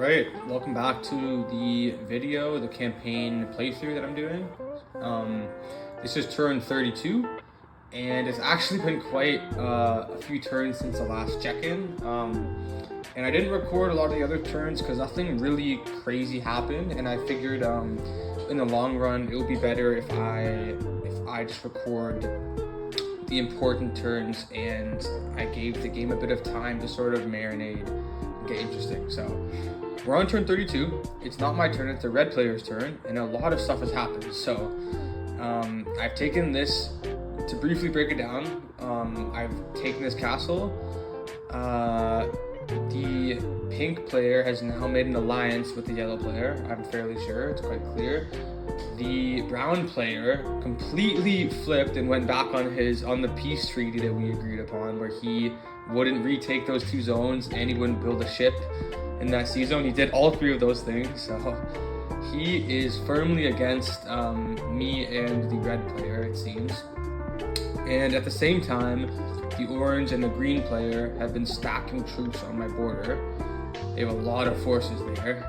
Alright, welcome back to the video, the campaign playthrough that I'm doing. This is turn 32, and it's actually been quite a few turns since the last check-in. And I didn't record a lot of the other turns because nothing really crazy happened, and I figured in the long run it would be better if I just record the important turns and I gave the game a bit of time to sort of marinate and get interesting. So we're on turn 32. It's not my turn, it's the red player's turn, and a lot of stuff has happened. So I've taken this to briefly break it down. I've taken this castle. The pink player has now made an alliance with the yellow player. I'm fairly sure, it's quite clear. The brown player completely flipped and went back on the peace treaty that we agreed upon, where he wouldn't retake those two zones and he wouldn't build a ship in that sea zone. He did all three of those things, so he is firmly against me and the red player, it seems. And at the same time, the orange and the green player have been stacking troops on my border. They have a lot of forces there.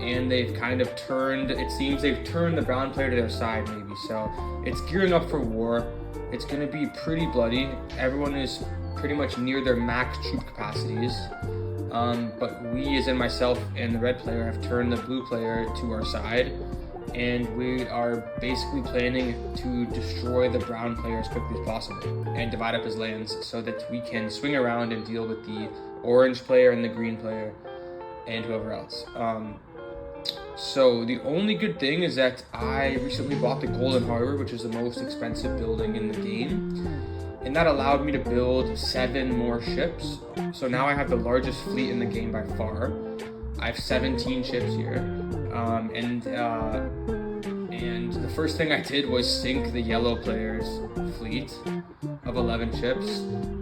And they've kind of turned, it seems they've turned the brown player to their side maybe. So it's gearing up for war. It's gonna be pretty bloody. Everyone is pretty much near their max troop capacities. But we, as in myself and the red player, have turned the blue player to our side. And we are basically planning to destroy the brown player as quickly as possible and divide up his lands so that we can swing around and deal with the orange player and the green player and whoever else. So the only good thing is that I recently bought the Golden Harbor, which is the most expensive building in the game, and that allowed me to build 7 more ships. So now I have the largest fleet in the game by far. I have 17 ships here, and the first thing I did was sink the yellow player's fleet of 11 ships,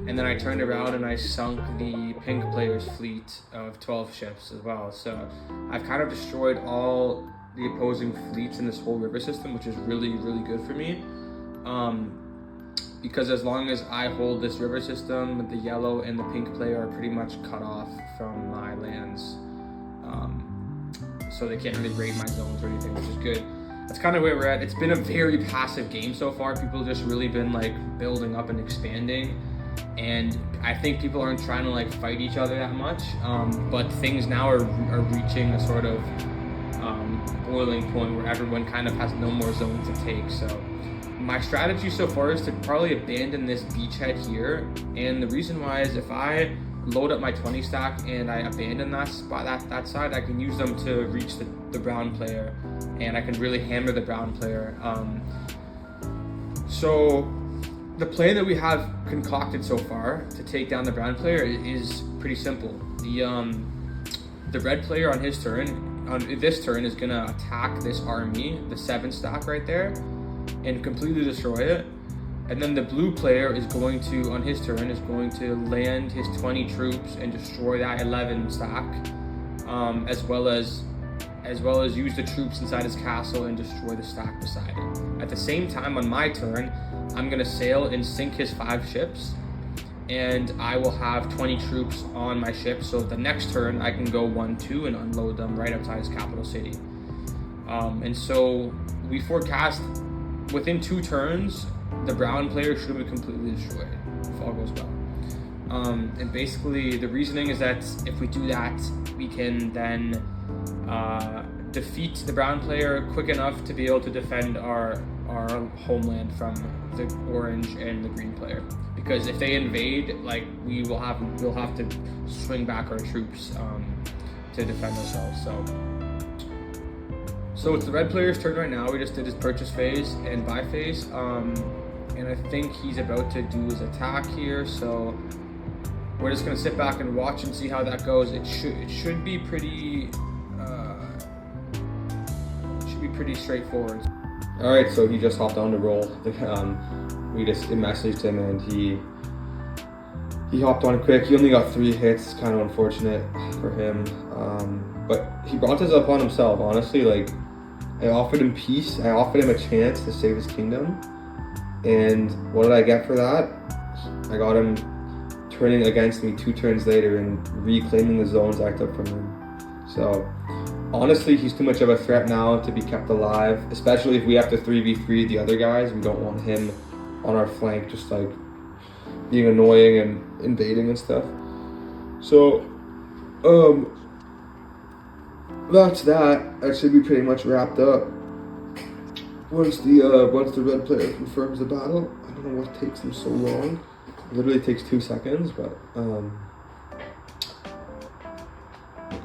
and then I turned around and I sunk the pink player's fleet of 12 ships as well. So I've kind of destroyed all the opposing fleets in this whole river system, which is really, really good for me. Because as long as I hold this river system, the yellow and the pink player are pretty much cut off from my lands. So they can't really raid my zones or anything, which is good. That's kind of where we're at. It's been a very passive game so far. People just really been like building up and expanding. And I think people aren't trying to like fight each other that much. But things now are reaching a sort of boiling point where everyone kind of has no more zones to take. So my strategy so far is to probably abandon this beachhead here. And the reason why is if I load up my 20 stack and I abandon that spot, that side, I can use them to reach the brown player, and I can really hammer the brown player. So the plan that we have concocted so far to take down the brown player is pretty simple. The red player on his turn, on this turn, is gonna attack this army, the 7 stack right there, and completely destroy it. And then the blue player is going to, on his turn, is going to land his 20 troops and destroy that 11 stack, as well as use the troops inside his castle and destroy the stack beside it. At the same time, on my turn, I'm gonna sail and sink his 5 ships, and I will have 20 troops on my ship. So the next turn, I can go 1-2 and unload them right outside his capital city. And so we forecast within 2 turns, the brown player should be completely destroyed if all goes well. And basically the reasoning is that if we do that, we can then defeat the brown player quick enough to be able to defend our homeland from the orange and the green player. Because if they invade, like we'll have to swing back our troops to defend ourselves. So it's the red player's turn right now. We just did his purchase phase and buy phase. And I think he's about to do his attack here, so we're just gonna sit back and watch and see how that goes. It should be pretty straightforward. All right, so he just hopped on to roll. We just messaged him and he hopped on quick. He only got 3 hits. Kind of unfortunate for him, but he brought this upon himself. Honestly, like I offered him peace. I offered him a chance to save his kingdom. And what did I get for that? I got him turning against me 2 turns later and reclaiming the zones I took from him. So honestly, he's too much of a threat now to be kept alive, especially if we have to 3v3 the other guys. We don't want him on our flank just like being annoying and invading and stuff. So that's that. That should be pretty much wrapped up. Once the red player confirms the battle, I don't know what takes them so long. It literally takes 2 seconds, but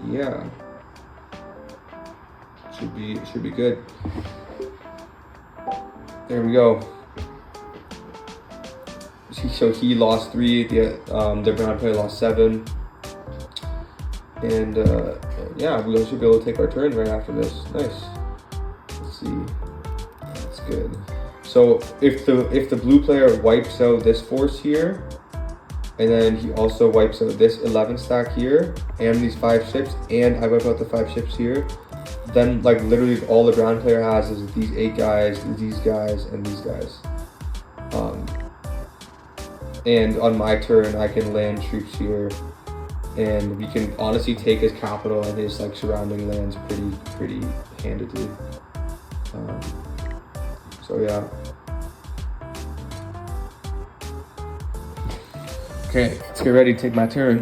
yeah, should be good. There we go. So he lost 3. The brown player lost 7, and yeah, we should be able to take our turn right after this. Nice. Let's see. That's good. So if the blue player wipes out this force here, and then he also wipes out this 11 stack here, and these 5 ships, and I wipe out the 5 ships here, then like literally all the brown player has is these 8 guys, these guys, and these guys. And on my turn, I can land troops here, and we can honestly take his capital and his like surrounding lands pretty handedly. So yeah. Okay, let's get ready to take my turn.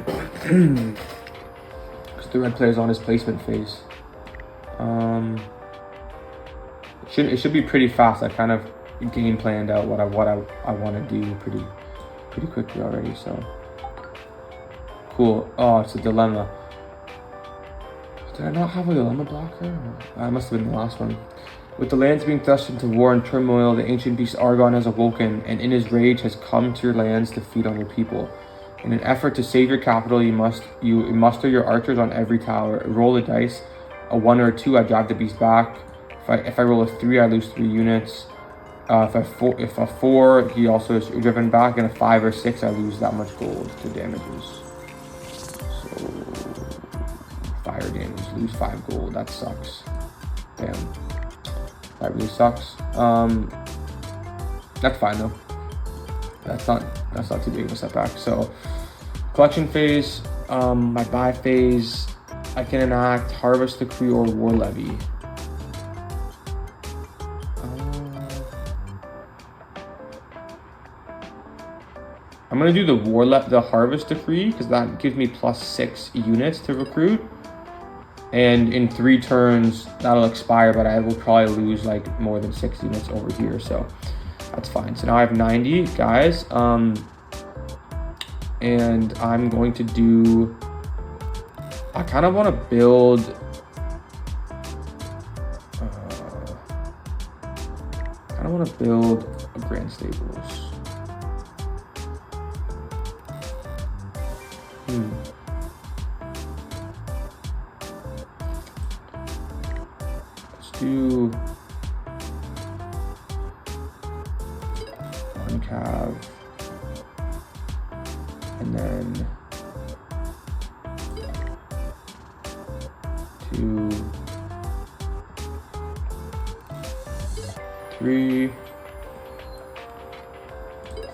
Because the red player's on his placement phase. It should be pretty fast. I kind of game planned out what I want to do pretty quickly already. So cool. Oh, it's a dilemma. Did I not have a dilemma blocker? I must have been the last one. With the lands being thrust into war and turmoil, the ancient beast Argon has awoken, and in his rage has come to your lands to feed on your people. In an effort to save your capital, you muster your archers on every tower. Roll the dice. A 1 or a 2, I drive the beast back. If I roll a 3, I lose 3 units. If a 4, he also is driven back, and a 5 or 6, I lose that much gold to damages. So fire damage, lose 5 gold. That sucks. Damn. That really sucks. That's fine though. That's not too big of a setback. So collection phase, my buy phase, I can enact harvest decree or war levy. I'm gonna do the harvest decree because that gives me +6 units to recruit. And in 3 turns, that'll expire, but I will probably lose like more than 6 units over here, so that's fine. So now I have 90 guys, and I'm going to do, I kind of want to build, a Grand Stables. Do 1 cav, and then 2, 3,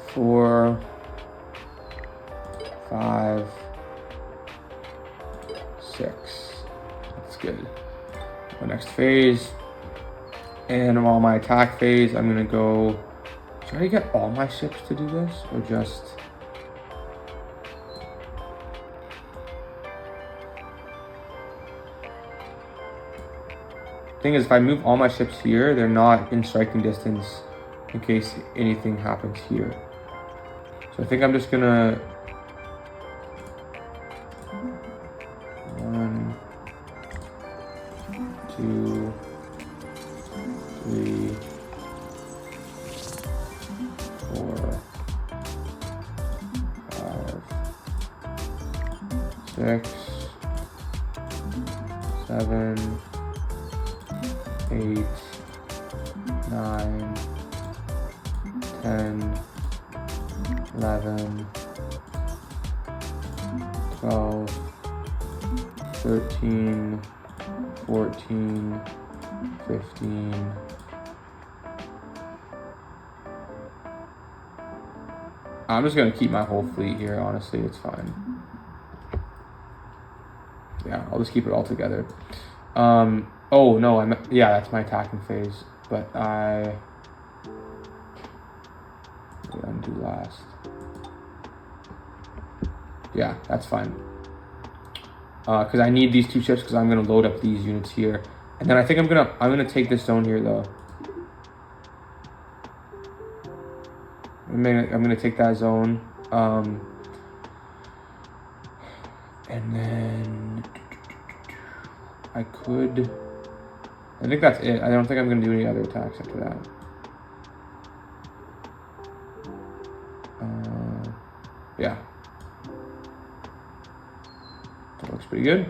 4, 5, 6. That's good. My next phase, and while my attack phase, I'm gonna go. Should I get all my ships to do this, or just? Thing is, if I move all my ships here, they're not in striking distance in case anything happens here. So I think I'm just gonna 1, 2, 3, 4, 5, 6, 7, 8, 9, 10, 11, 12, 13, 14, 15, I'm just gonna keep my whole fleet here, honestly, it's fine. Yeah, I'll just keep it all together. Oh no, yeah, that's my attacking phase, but I undo last. Yeah, that's fine. Because I need these 2 ships because I'm gonna load up these units here, and then I think I'm gonna take this zone here though. I'm gonna take that zone, and then I think that's it. I don't think I'm gonna do any other attacks after that. Yeah, that looks pretty good.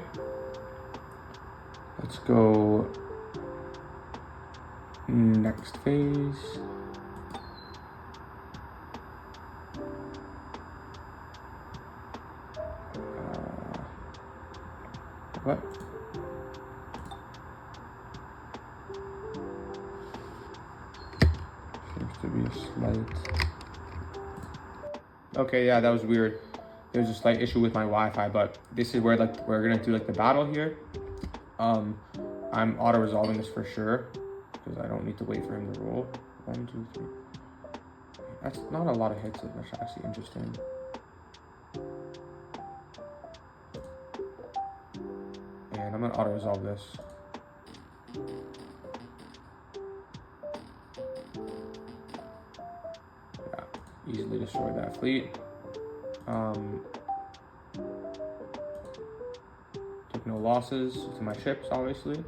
Let's go next phase. What? Seems to be a slight. Okay, yeah, that was weird. There's a slight issue with my Wi-Fi, but this is where like we're gonna do like the battle here. I'm auto resolving this for sure because I don't need to wait for him to roll. 1, 2, 3. That's not a lot of hits. That's actually interesting. And I'm gonna auto resolve this. Yeah, easily destroy that fleet. Took no losses to my ships, obviously.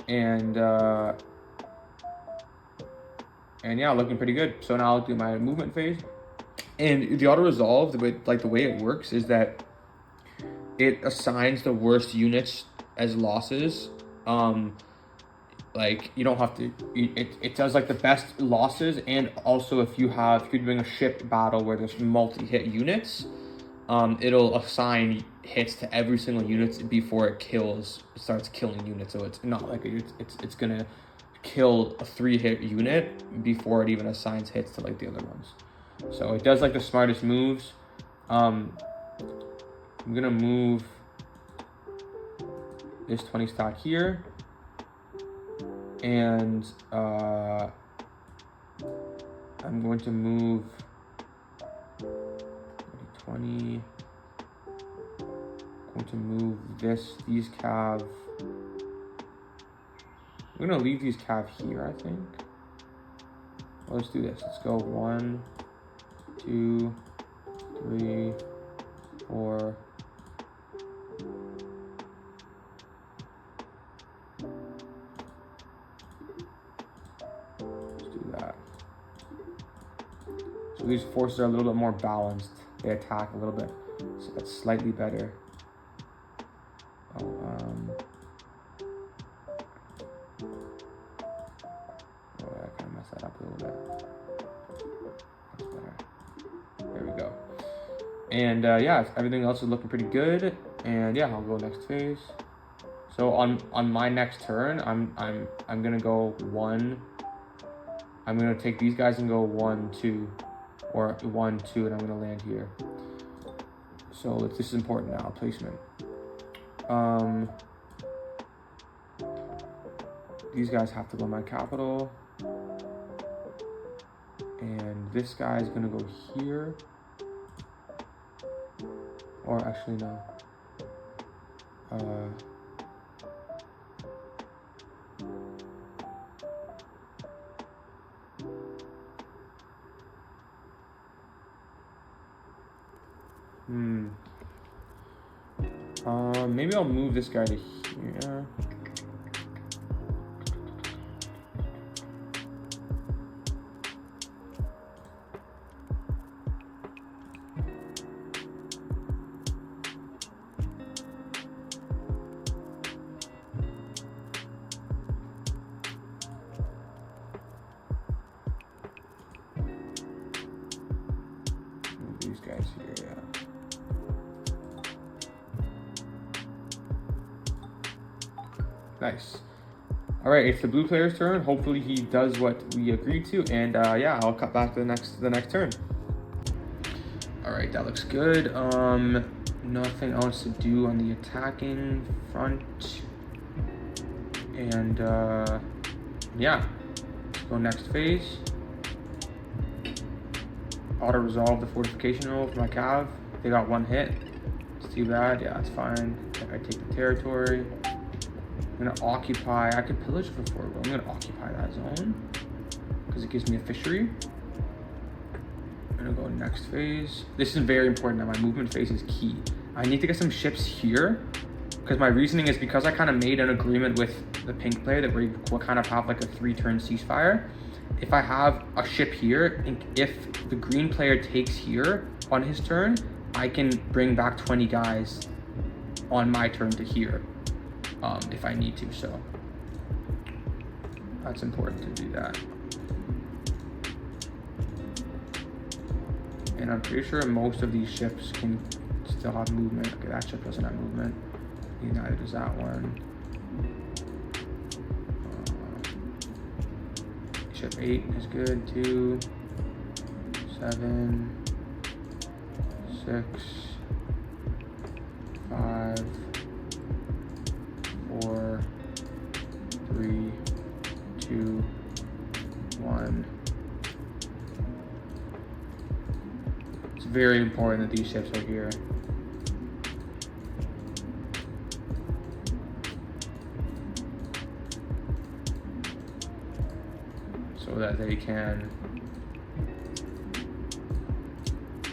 And yeah, looking pretty good. So now I'll do my movement phase. And the auto resolve, the way it works is that it assigns the worst units as losses. Like you don't have to. It does like the best losses, and also if you're doing a ship battle where there's multi-hit units, it'll assign hits to every single unit before it starts killing units. So it's not like it's gonna kill a 3-hit unit before it even assigns hits to like the other ones. So it does like the smartest moves. I'm gonna move this 20 stack here, and I'm going to move 20. I'm going to move these cav. I'm gonna leave these cav here, I think. Well, let's do this. Let's go 1, 2, 3, 4. Let's do that. So these forces are a little bit more balanced. They attack a little bit, so that's slightly better. I kind of messed that up a little bit. That's better. There we go. And yeah, everything else is looking pretty good. And yeah, I'll go next phase. So on my next turn, I'm gonna go 1. I'm gonna take these guys and go 1, 2, or 1, 2, and I'm gonna land here. So this is important now, placement. These guys have to go in my capital. And this guy is gonna go here. Or actually no. Maybe I'll move this guy to here. Move these guys here, yeah. Nice. All right, it's the blue player's turn. Hopefully he does what we agreed to, and yeah, I'll cut back to the next turn. All right, that looks good. Nothing else to do on the attacking front. And yeah, let's go next phase. Auto resolve the fortification roll for my cav. They got one hit. It's too bad. Yeah, it's fine. I take the territory. I'm gonna occupy. I could pillage for 4, but I'm gonna occupy that zone because it gives me a fishery. I'm gonna go next phase. This is very important. That my movement phase is key. I need to get some ships here because my reasoning is because I kind of made an agreement with the pink player that we will kind of have like a 3-turn ceasefire. If I have a ship here, and if the green player takes here on his turn, I can bring back 20 guys on my turn to here, if I need to. So that's important to do that. And I'm pretty sure most of these ships can still have movement. Okay, that ship doesn't have movement. Neither does that one. Ship 8 is good. 2, 7, 6, 5, 4, 3, 2, 1. It's very important that these ships are here. So that they can,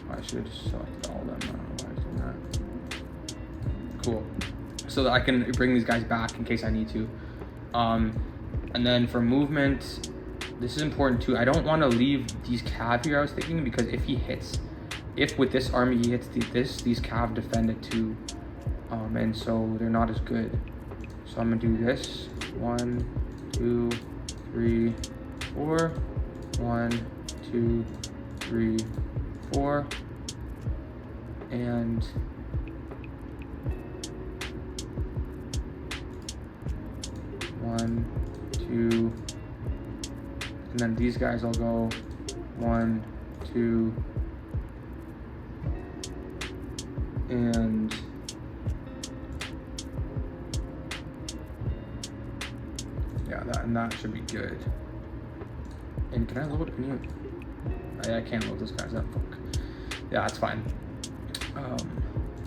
I should have just selected all of them. I don't know why I was doing that. Cool. So that I can bring these guys back in case I need to. And then for movement, this is important too. I don't want to leave these cav here, I was thinking, because if with this army he hits these cav defend it too. And so they're not as good. So I'm gonna do this. 1, 2, 3, 4. 1, 2, 3, 4. And one, 2, and then these guys will go 1, 2, and yeah, that should be good. And can I load any? I can't load those guys up. Fuck. Yeah, that's fine.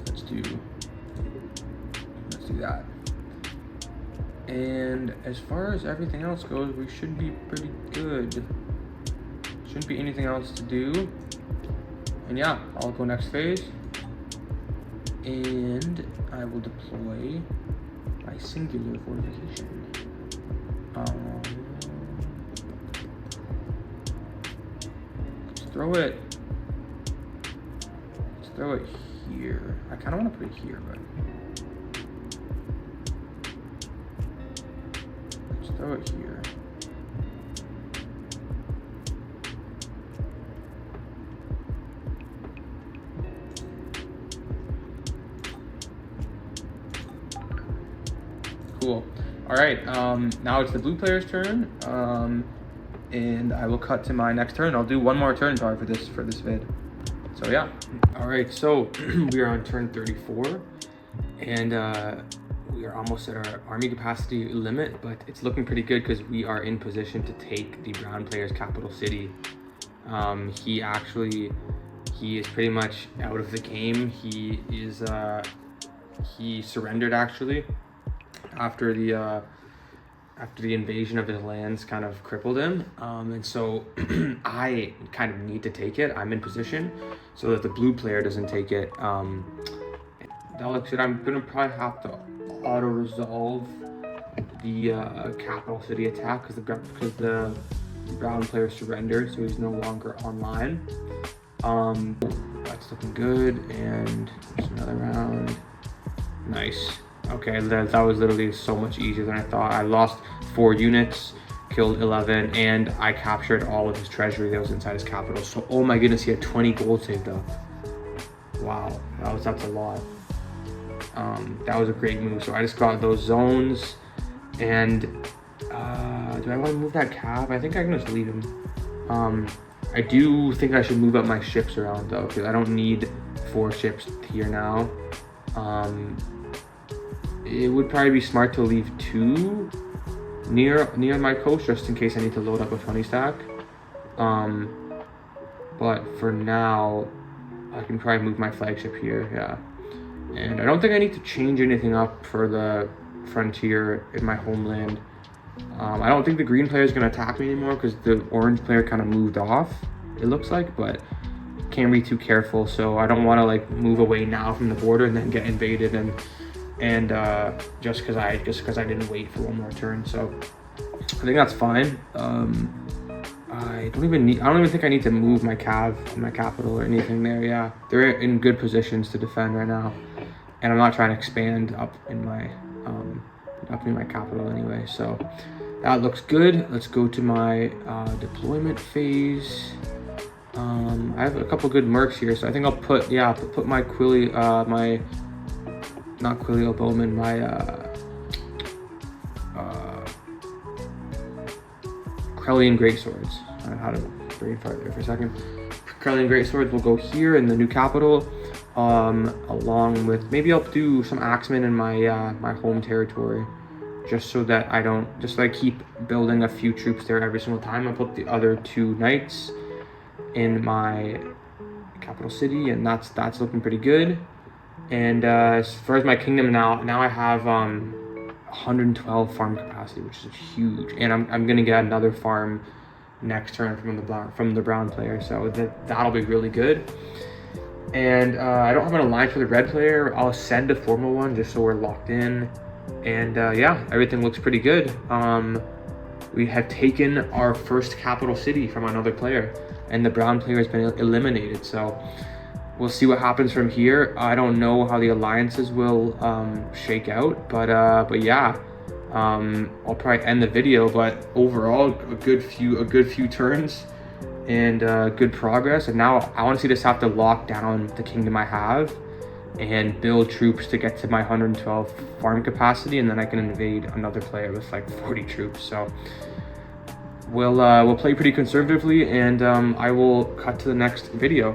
Let's do that. And as far as everything else goes, we should be pretty good. Shouldn't be anything else to do. And yeah, I'll go next phase. And I will deploy my singular fortification. Let's throw it here. I kind of want to put it here, but let's throw it here. Cool. All right, now it's the blue player's turn, and I will cut to my next turn. I'll do one more turn probably for this vid. So yeah. All right, so we are on turn 34, and we are almost at our army capacity limit, but it's looking pretty good because we are in position to take the brown player's capital city. He is pretty much out of the game. He surrendered actually after the invasion of his lands kind of crippled him, and so I kind of need to take it. I'm in position so that the blue player doesn't take it. That looks good. I'm gonna probably have to auto resolve the capital city attack because the brown player surrendered, so he's no longer online. That's looking good, and just another round. Nice. Okay, that was literally so much easier than I thought. I lost 4 units, killed 11, and I captured all of his treasury that was inside his capital. So, oh my goodness, he had 20 gold saved up. Wow, that's a lot. That was a great move. So I just got those zones, and do I want to move that cav? I think I can just leave him. I do think I should move up my ships around though, because I don't need 4 ships here now. It would probably be smart to leave 2 near my coast just in case I need to load up a 20 stack. But for now, I can probably move my flagship here, yeah. And I don't think I need to change anything up for the frontier in my homeland. I don't think the green player is going to attack me anymore because the orange player kind of moved off, it looks like, but can't be too careful. So I don't want to like move away now from the border and then get invaded and just because I didn't wait for one more turn. So I think that's fine. I don't even think I need to move my capital or anything there. Yeah, they're in good positions to defend right now, and I'm not trying to expand up in my capital anyway. So that looks good. Let's go to my deployment phase. I have a couple good mercs here, so I think I'll put my not Quillio Bowman, my Krellian Greatswords. I had a brain fart there for a second. Krellian Greatswords will go here in the new capital, along with, maybe I'll do some axemen in my my home territory, just so that I don't, just like keep building a few troops there every single time. I'll put the other 2 knights in my capital city, and that's looking pretty good. And as far as my kingdom now I have 112 farm capacity, which is huge, and I'm gonna get another farm next turn from the brown player, so that'll be really good. And I don't have an alliance with the red player. I'll send a formal one just so we're locked in. And yeah, everything looks pretty good. We have taken our first capital city from another player, and the brown player has been eliminated. So we'll see what happens from here. I don't know how the alliances will shake out, but yeah, I'll probably end the video. But overall, a good few turns and good progress. And now I honestly just have to lock down the kingdom I have and build troops to get to my 112 farm capacity, and then I can invade another player with like 40 troops. So we'll play pretty conservatively, and I will cut to the next video.